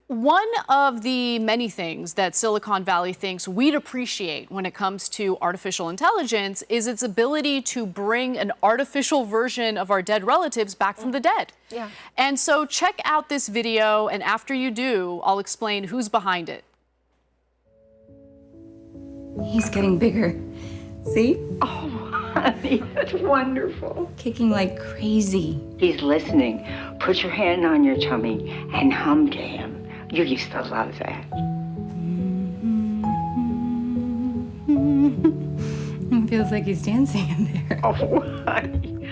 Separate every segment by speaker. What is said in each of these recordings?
Speaker 1: One of the many things that Silicon Valley thinks we'd appreciate when it comes to artificial intelligence is its ability to bring an artificial version of our dead relatives back from the dead.
Speaker 2: Yeah.
Speaker 1: And so check out this video, and after you do, I'll explain who's behind it.
Speaker 3: He's getting bigger. See?
Speaker 4: Oh, honey, that's wonderful.
Speaker 3: Kicking like crazy.
Speaker 4: He's listening. Put your hand on your tummy and hum to him. You used to love that.
Speaker 3: It feels like he's dancing in there.
Speaker 4: Oh, honey.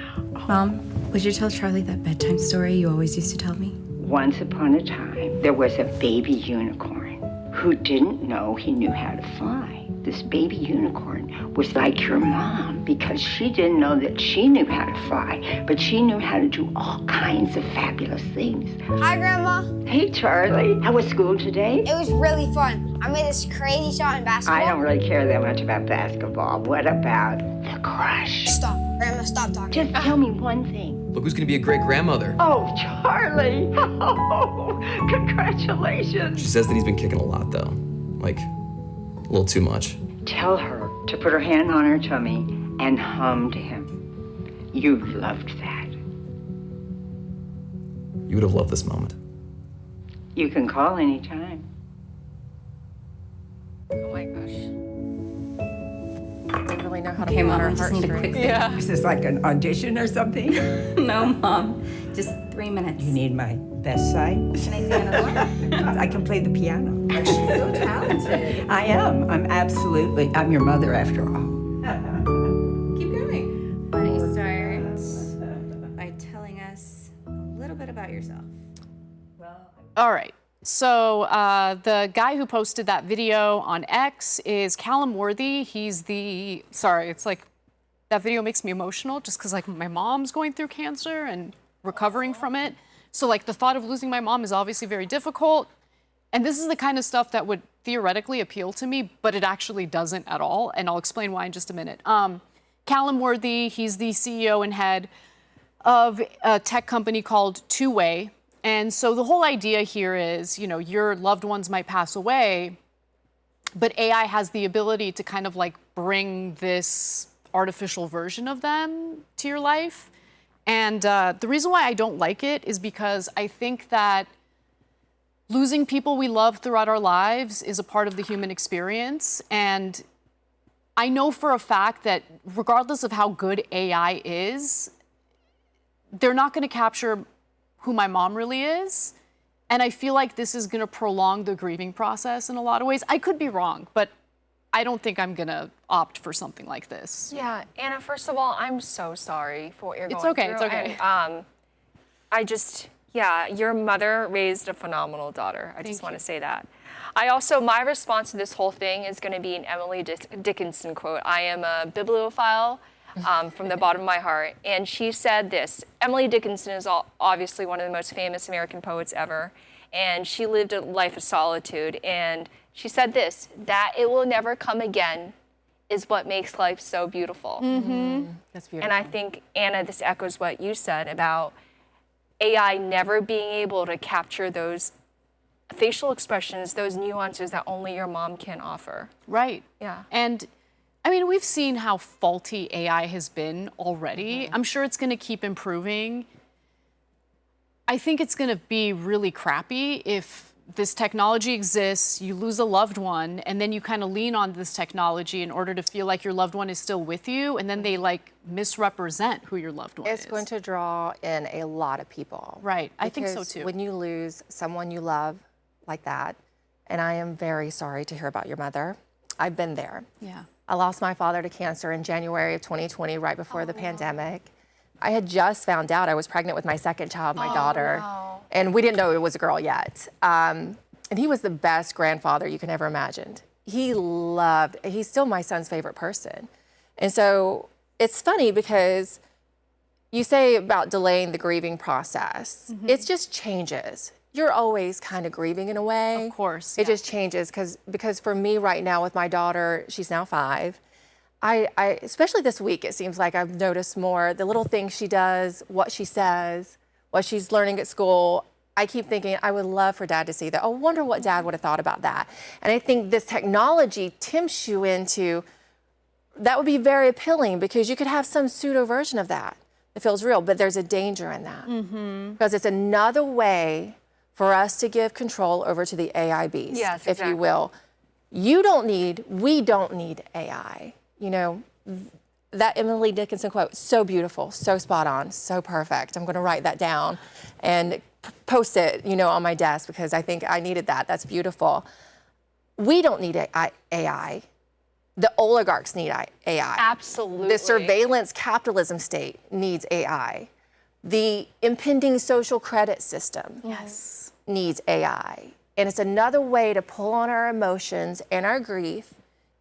Speaker 3: Mom, would you tell Charlie that bedtime story you always used to tell me?
Speaker 4: Once upon a time, there was a baby unicorn who didn't know he knew how to fly. This baby unicorn was like your mom because she didn't know that she knew how to fly, but she knew how to do all kinds of fabulous things.
Speaker 5: Hi, Grandma.
Speaker 4: Hey, Charlie. How was school today?
Speaker 5: It was really fun. I made this crazy shot in basketball.
Speaker 4: I don't really care that much about basketball. What about the crush?
Speaker 5: Stop. Grandma, stop talking.
Speaker 4: Just tell me one thing.
Speaker 6: Look who's gonna be a great grandmother.
Speaker 4: Oh, Charlie. Oh, congratulations.
Speaker 6: She says that he's been kicking a lot, though. Like, a little too much.
Speaker 4: Tell her to put her hand on her tummy and hum to him. You loved that.
Speaker 6: You would have loved this moment.
Speaker 4: You can call anytime.
Speaker 2: Oh my gosh. They really know how to
Speaker 3: Okay,
Speaker 2: pull
Speaker 3: Mom,
Speaker 2: our
Speaker 3: I just need a quick thing.
Speaker 2: Yeah.
Speaker 7: Is this like an audition or something?
Speaker 3: No, Mom. Just 3 minutes.
Speaker 7: You need my best side?
Speaker 3: Can I see another one?
Speaker 7: I can play the piano.
Speaker 3: She's so talented.
Speaker 7: I am. I'm your mother after all.
Speaker 3: Keep going. Why don't you start by telling us a little bit about yourself?
Speaker 1: All right. So the guy who posted that video on X is Callum Worthy. He's the, sorry, it's like, that video makes me emotional just because like my mom's going through cancer and recovering from it. So like the thought of losing my mom is obviously very difficult. And this is the kind of stuff that would theoretically appeal to me, but it actually doesn't at all. And I'll explain why in just a minute. Callum Worthy, he's the CEO and head of a tech company called Two Way. And so the whole idea here is, you know, your loved ones might pass away, but AI has the ability to kind of like bring this artificial version of them to your life. And the reason why I don't like it is because I think that losing people we love throughout our lives is a part of the human experience. And I know for a fact that regardless of how good AI is, they're not going to capture who my mom really is. And I feel like this is going to prolong the grieving process in a lot of ways. I could be wrong, but I don't think I'm going to opt for something like this.
Speaker 2: Yeah, Anna, first of all, I'm so sorry for what you're going
Speaker 1: okay,
Speaker 2: through.
Speaker 1: it's okay.
Speaker 2: And, yeah, your mother raised a phenomenal daughter. I just want to say that. My response to this whole thing is going to be an Emily Dickinson quote. I am a bibliophile from the bottom of my heart. And she said this. Emily Dickinson is obviously one of the most famous American poets ever. And she lived a life of solitude. And she said this, that it will never come again is what makes life so beautiful.
Speaker 1: Mm-hmm. That's beautiful.
Speaker 2: And I think, Anna, this echoes what you said about AI never being able to capture those facial expressions, those nuances that only your mom can offer.
Speaker 1: Right.
Speaker 2: Yeah.
Speaker 1: And I mean, we've seen how faulty AI has been already. Mm-hmm. I'm sure it's going to keep improving. I think it's going to be really crappy if this technology exists, you lose a loved one, and then you kind of lean on this technology in order to feel like your loved one is still with you, and then they like misrepresent who your loved one is.
Speaker 2: It's going to draw in a lot of people.
Speaker 1: Right, I think so too.
Speaker 2: When you lose someone you love like that, and I am very sorry to hear about your mother. I've been there.
Speaker 1: Yeah.
Speaker 2: I lost my father to cancer in January of 2020, right before the pandemic. I had just found out I was pregnant with my second child, my daughter, and we didn't know it was a girl yet. And he was the best grandfather you can ever imagine. He's still my son's favorite person. And so it's funny because you say about delaying the grieving process. Mm-hmm. It just changes. You're always kind of grieving in a way.
Speaker 1: Of course.
Speaker 2: It just changes because for me right now with my daughter, she's now 5, I especially this week, it seems like I've noticed more the little things she does, what she says, what she's learning at school. I keep thinking, I would love for Dad to see that. I wonder what Dad would have thought about that. And I think this technology tempts you into, that would be very appealing because you could have some pseudo version of that that feels real, but there's a danger in that. Because it's another way for us to give control over to the AI beast,
Speaker 8: Yes,
Speaker 2: if you will. We don't need AI. You know, that Emily Dickinson quote, so beautiful, so spot on, so perfect. I'm gonna write that down and post it, you know, on my desk because I think I needed that. That's beautiful. We don't need AI. The oligarchs need AI.
Speaker 8: Absolutely.
Speaker 2: The surveillance capitalism state needs AI. The impending social credit system needs AI. And it's another way to pull on our emotions and our grief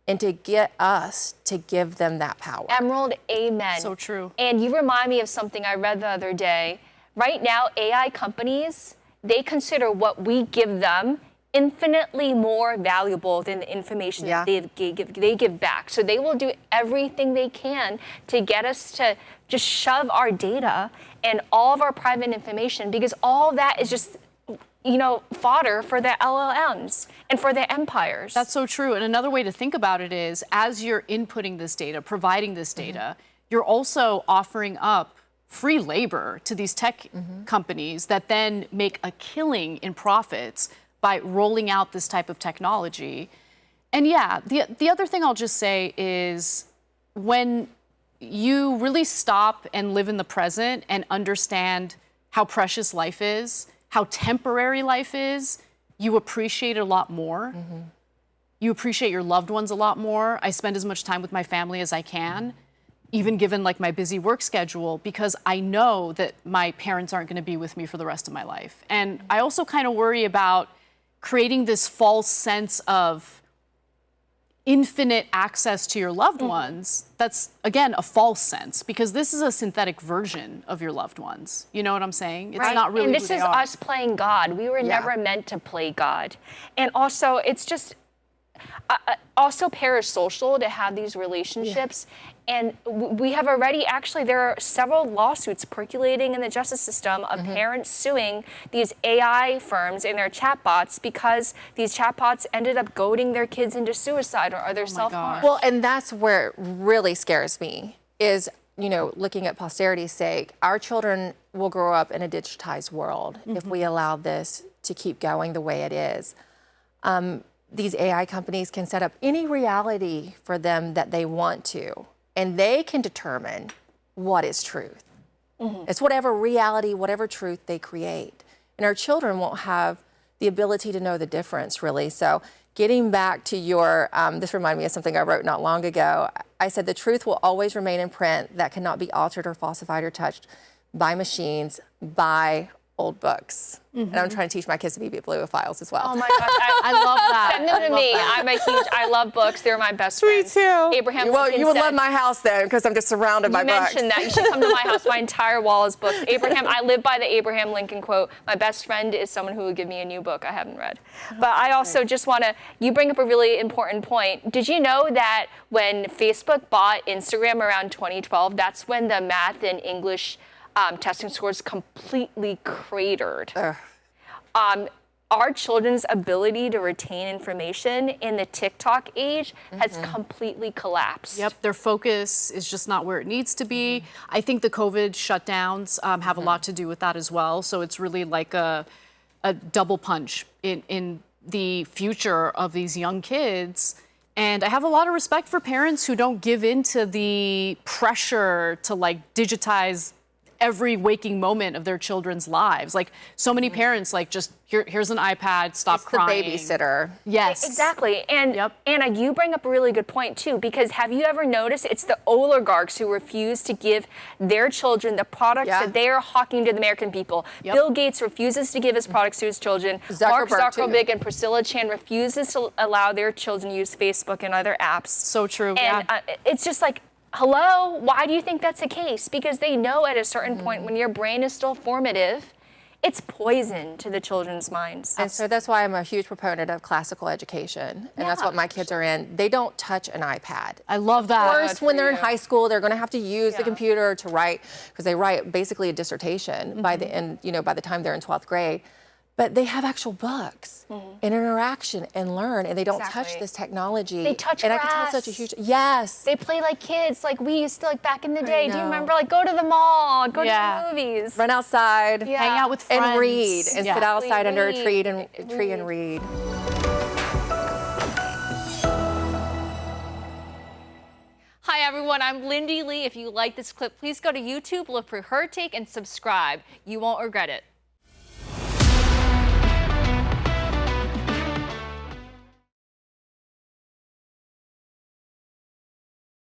Speaker 2: and to get us to give them that power.
Speaker 8: Emerald, amen.
Speaker 1: So true.
Speaker 8: And you remind me of something I read the other day. Right now, AI companies, they consider what we give them infinitely more valuable than the information that they give back. So they will do everything they can to get us to just shove our data and all of our private information because all that is just, you know, fodder for the LLMs and for the empires.
Speaker 1: That's so true. And another way to think about it is, as you're inputting this data, providing this data, you're also offering up free labor to these tech companies that then make a killing in profits by rolling out this type of technology. And yeah, the other thing I'll just say is when you really stop and live in the present and understand how precious life is, how temporary life is, you appreciate it a lot more. You appreciate your loved ones a lot more. I spend as much time with my family as I can, even given like my busy work schedule, because I know that my parents aren't going to be with me for the rest of my life. And I also kind of worry about creating this false sense of infinite access to your loved ones. That's, again, a false sense, because this is a synthetic version of your loved ones. You know what I'm saying? It's not really
Speaker 8: and
Speaker 1: who
Speaker 8: this
Speaker 1: they
Speaker 8: is
Speaker 1: are.
Speaker 8: us playing God. We were never meant to play God. And also, it's just also parasocial to have these relationships. And we have already, actually, there are several lawsuits percolating in the justice system of parents suing these AI firms and their chatbots because these chatbots ended up goading their kids into suicide or other self-harm.
Speaker 2: Well, and that's where it really scares me is, you know, looking at posterity's sake, our children will grow up in a digitized world if we allow this to keep going the way it is. These AI companies can set up any reality for them that they want to, and they can determine what is truth. It's whatever reality, whatever truth they create. And our children won't have the ability to know the difference, really. So getting back to your, this reminded me of something I wrote not long ago. I said, the truth will always remain in print that cannot be altered or falsified or touched by machines, by old books. And I'm trying to teach my kids to be bibliophiles as well.
Speaker 8: Oh my gosh,
Speaker 1: I love that.
Speaker 8: send them to me. I love books. They're my best friends.
Speaker 2: Me too.
Speaker 8: Abraham
Speaker 2: Well,
Speaker 8: Lincoln
Speaker 2: you would
Speaker 8: said,
Speaker 2: love my house then, because I'm just surrounded by
Speaker 8: you
Speaker 2: books.
Speaker 8: mentioned that. You should come to my house. My entire wall is books. Abraham, I live by the Abraham Lincoln quote. My best friend is someone who would give me a new book I haven't read. But I also just want to, you bring up a really important point. Did you know that when Facebook bought Instagram around 2012, that's when the math and English testing scores completely cratered? Our children's ability to retain information in the TikTok age has completely collapsed.
Speaker 1: Yep, their focus is just not where it needs to be. I think the COVID shutdowns have a lot to do with that as well. So it's really like a double punch in the future of these young kids. And I have a lot of respect for parents who don't give in to the pressure to like digitize every waking moment of their children's lives. Like so many parents, like just here's an iPad, stop crying.
Speaker 2: The babysitter.
Speaker 8: Yes. Exactly. And Anna, you bring up a really good point too, because have you ever noticed it's the oligarchs who refuse to give their children the products that they are hawking to the American people. Bill Gates refuses to give his products to his children. Mark Zuckerberg and Priscilla Chan refuses to allow their children to use Facebook and other apps.
Speaker 1: So true.
Speaker 8: And it's just like, hello, why do you think that's the case? Because they know at a certain point when your brain is still formative, it's poison to the children's minds.
Speaker 2: And so that's why I'm a huge proponent of classical education. And that's what my kids are in. They don't touch an iPad.
Speaker 1: I love that.
Speaker 2: First, when they're in high school, they're going to have to use the computer to write, because they write basically a dissertation by the end, you know, by the time they're in 12th grade. But they have actual books and interaction and learn, and they don't touch
Speaker 8: Exactly.
Speaker 2: this technology.
Speaker 8: They touch
Speaker 2: and I can tell
Speaker 8: grass.
Speaker 2: such a huge yes.
Speaker 8: They play like kids, like we used to, like back in the day. Do you
Speaker 2: know.
Speaker 8: remember, like go to the mall, go
Speaker 1: Yeah.
Speaker 8: to the movies,
Speaker 2: Run outside,
Speaker 8: Yeah.
Speaker 1: Hang out with friends.
Speaker 2: and read, and
Speaker 1: Yeah.
Speaker 2: sit outside under a
Speaker 8: Read,
Speaker 2: tree
Speaker 8: read.
Speaker 2: and read.
Speaker 8: Hi everyone, I'm Lindy Lee. If you like this clip, please go to YouTube, look for her take, and subscribe. You won't regret it.